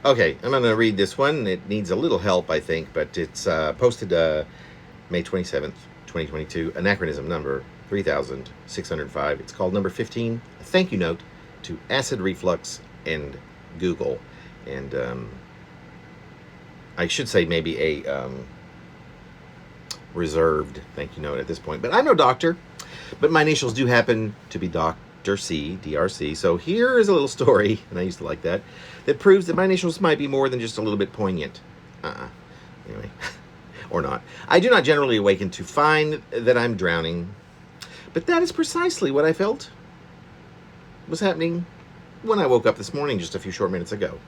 Okay, I'm going to read this one. It needs a little help, I think, but it's posted May 27th, 2022, anachronism number 3605. It's called number 15, a thank you note to acid reflux and Google. And I should say maybe a reserved thank you note at this point. But I'm no doctor, but my initials do happen to be Dr. C, DRC. So here is a little story, and I used to like that proves that my initials might be more than just a little bit poignant. Anyway, or not. I do not generally awaken to find that I'm drowning, but that is precisely what I felt was happening when I woke up this morning just a few short minutes ago.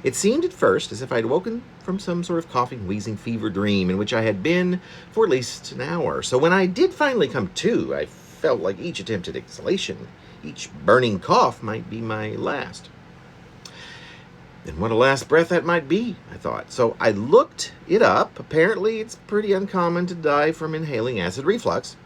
It seemed at first as if I'd woken from some sort of coughing, wheezing fever dream in which I had been for at least an hour. So when I did finally come to, I felt like each attempt at exhalation, each burning cough might be my last. And what a last breath that might be, I thought. So I looked it up. Apparently, it's pretty uncommon to die from inhaling acid reflux,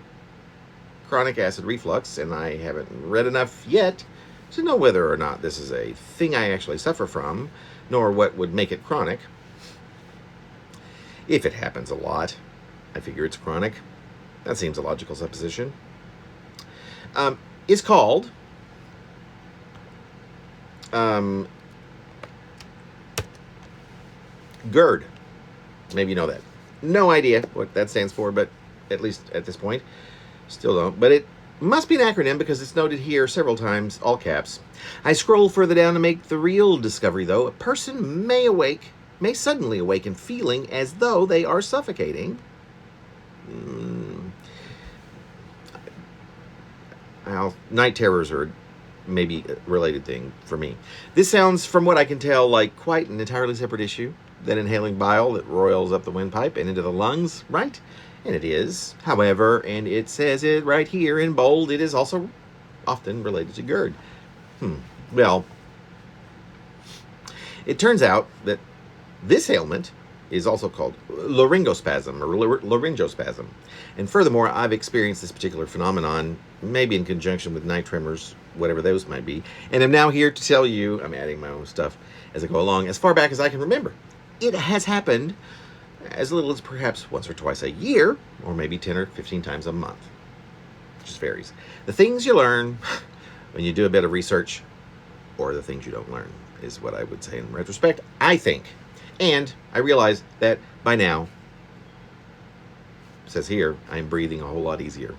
chronic acid reflux, and I haven't read enough yet to know whether or not this is a thing I actually suffer from, nor what would make it chronic. If it happens a lot, I figure it's chronic. That seems a logical supposition. It's called GERD. Maybe you know that. No idea what that stands for, but at least at this point, still don't. But it must be an acronym because it's noted here several times, all caps. I scroll further down to make the real discovery, though. A person may suddenly awaken feeling as though they are suffocating. Night terrors are maybe a related thing for me. This sounds, from what I can tell, like quite an entirely separate issue than inhaling bile that roils up the windpipe and into the lungs, right? And it is. However, and it says it right here in bold, it is also often related to GERD. Well, it turns out that this ailment is also called laryngospasm or laryngospasm. And furthermore, I've experienced this particular phenomenon, maybe in conjunction with night tremors, whatever those might be. And I'm now here to tell you, I'm adding my own stuff as I go along, as far back as I can remember. It has happened as little as perhaps once or twice a year, or maybe 10 or 15 times a month. It just varies. The things you learn when you do a bit of research, or the things you don't learn, is what I would say in retrospect, I think. And I realize that by now, it says here, I am breathing a whole lot easier.